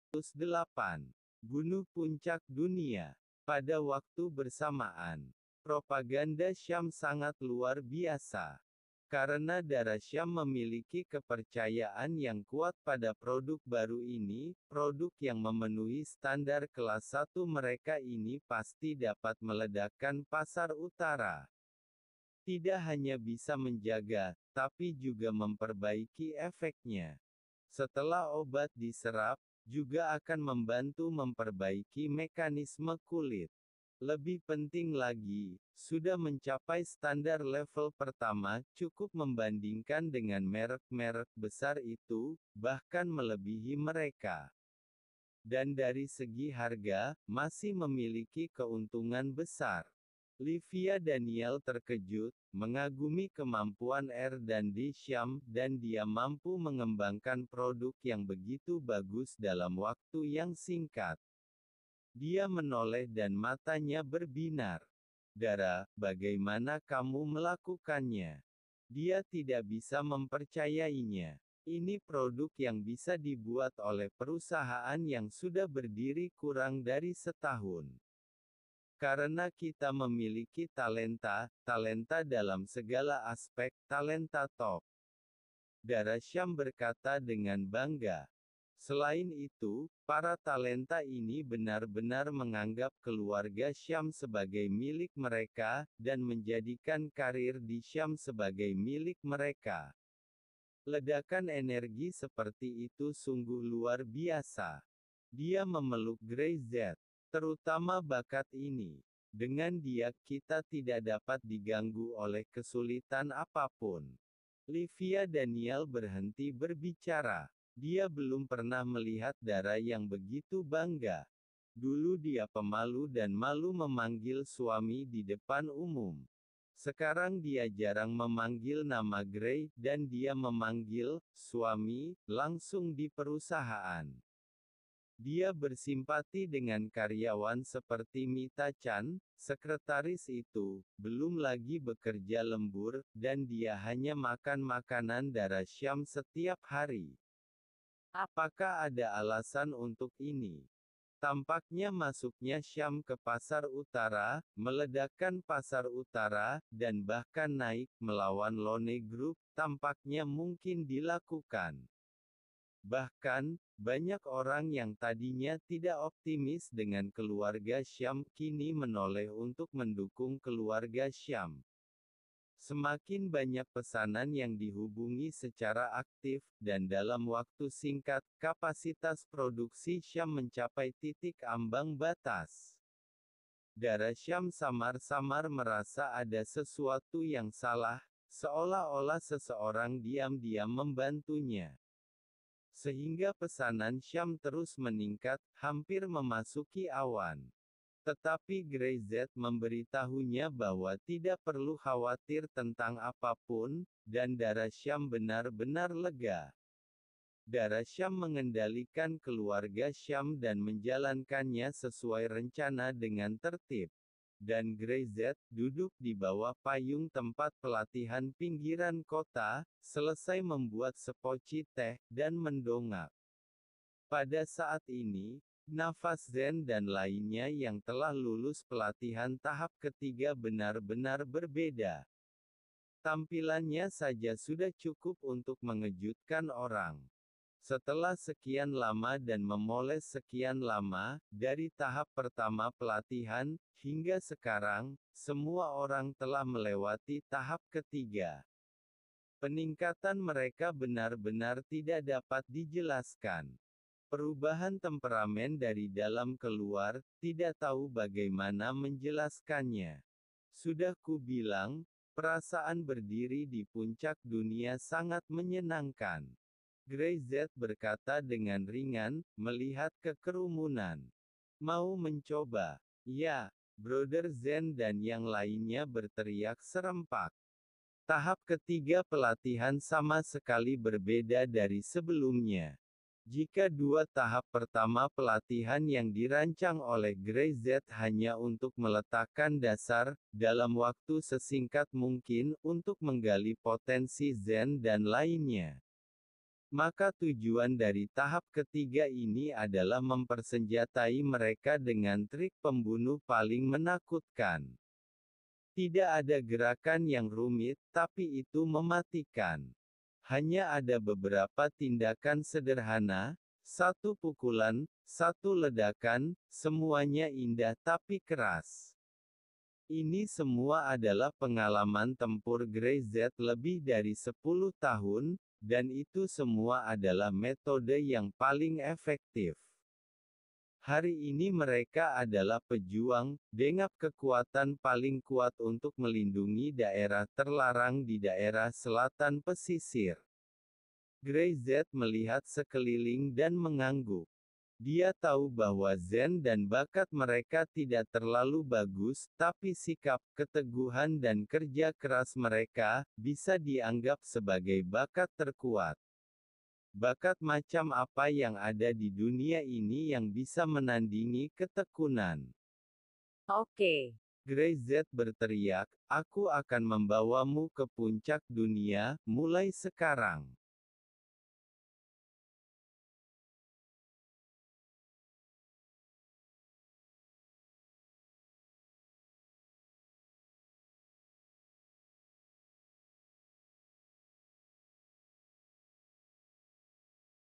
108. Bunuh puncak dunia. Pada waktu bersamaan, propaganda Syam sangat luar biasa. Karena darah Syam memiliki kepercayaan yang kuat pada produk baru ini, produk yang memenuhi standar kelas 1 mereka ini pasti dapat meledakkan pasar utara. Tidak hanya bisa menjaga, tapi juga memperbaiki efeknya. Setelah obat diserap, juga akan membantu memperbaiki mekanisme kulit. Lebih penting lagi, sudah mencapai standar level pertama, cukup membandingkan dengan merek-merek besar itu, bahkan melebihi mereka. Dan dari segi harga, masih memiliki keuntungan besar. Livia Daniel terkejut, mengagumi kemampuan R&D Syam, dan dia mampu mengembangkan produk yang begitu bagus dalam waktu yang singkat. Dia menoleh dan matanya berbinar. Dara, bagaimana kamu melakukannya? Dia tidak bisa mempercayainya. Ini produk yang bisa dibuat oleh perusahaan yang sudah berdiri kurang dari setahun. Karena kita memiliki talenta dalam segala aspek, talenta top. Dara Syam berkata dengan bangga. Selain itu, para talenta ini benar-benar menganggap keluarga Syam sebagai milik mereka, dan menjadikan karir di Syam sebagai milik mereka. Ledakan energi seperti itu sungguh luar biasa. Dia memeluk Grey Z. Terutama bakat ini. Dengan dia, kita tidak dapat diganggu oleh kesulitan apapun. Livia Daniel berhenti berbicara. Dia belum pernah melihat Dara yang begitu bangga. Dulu dia pemalu dan malu memanggil suami di depan umum. Sekarang dia jarang memanggil nama Grey, dan dia memanggil suami langsung di perusahaan. Dia bersimpati dengan karyawan seperti Mita Chan, sekretaris itu, belum lagi bekerja lembur, dan dia hanya makan makanan Dara Syam setiap hari. Apakah ada alasan untuk ini? Tampaknya masuknya Syam ke pasar utara, meledakkan pasar utara, dan bahkan naik melawan Lone Group, tampaknya mungkin dilakukan. Bahkan, banyak orang yang tadinya tidak optimis dengan keluarga Syam kini menoleh untuk mendukung keluarga Syam. Semakin banyak pesanan yang dihubungi secara aktif, dan dalam waktu singkat, kapasitas produksi Syam mencapai titik ambang batas. Dara Syam samar-samar merasa ada sesuatu yang salah, seolah-olah seseorang diam-diam membantunya. Sehingga pesanan Syam terus meningkat, hampir memasuki awan. Tetapi Grey Z memberitahunya bahwa tidak perlu khawatir tentang apapun, dan Dara Syam benar-benar lega. Dara Syam mengendalikan keluarga Syam dan menjalankannya sesuai rencana dengan tertib. Dan Grey Z duduk di bawah payung tempat pelatihan pinggiran kota, selesai membuat sepoci teh, dan mendongak. Pada saat ini, Nafas Zen dan lainnya yang telah lulus pelatihan tahap ketiga benar-benar berbeda. Tampilannya saja sudah cukup untuk mengejutkan orang. Setelah sekian lama dan memoles sekian lama, dari tahap pertama pelatihan, hingga sekarang, semua orang telah melewati tahap ketiga. Peningkatan mereka benar-benar tidak dapat dijelaskan. Perubahan temperamen dari dalam keluar, tidak tahu bagaimana menjelaskannya. Sudah ku bilang, perasaan berdiri di puncak dunia sangat menyenangkan. Grey Z berkata dengan ringan, melihat ke kerumunan. Mau mencoba? Ya, Brother Zen dan yang lainnya berteriak serempak. Tahap ketiga pelatihan sama sekali berbeda dari sebelumnya. Jika dua tahap pertama pelatihan yang dirancang oleh Grey Z hanya untuk meletakkan dasar, dalam waktu sesingkat mungkin, untuk menggali potensi Zen dan lainnya. Maka tujuan dari tahap ketiga ini adalah mempersenjatai mereka dengan trik pembunuh paling menakutkan. Tidak ada gerakan yang rumit, tapi itu mematikan. Hanya ada beberapa tindakan sederhana, satu pukulan, satu ledakan, semuanya indah tapi keras. Ini semua adalah pengalaman tempur Grey Z lebih dari 10 tahun, dan itu semua adalah metode yang paling efektif. Hari ini mereka adalah pejuang, dengan kekuatan paling kuat untuk melindungi daerah terlarang di daerah selatan pesisir. Grey Z melihat sekeliling dan mengangguk. Dia tahu bahwa zen dan bakat mereka tidak terlalu bagus, tapi sikap, keteguhan dan kerja keras mereka, bisa dianggap sebagai bakat terkuat. Bakat macam apa yang ada di dunia ini yang bisa menandingi ketekunan? Oke. Grey Z berteriak, aku akan membawamu ke puncak dunia, mulai sekarang.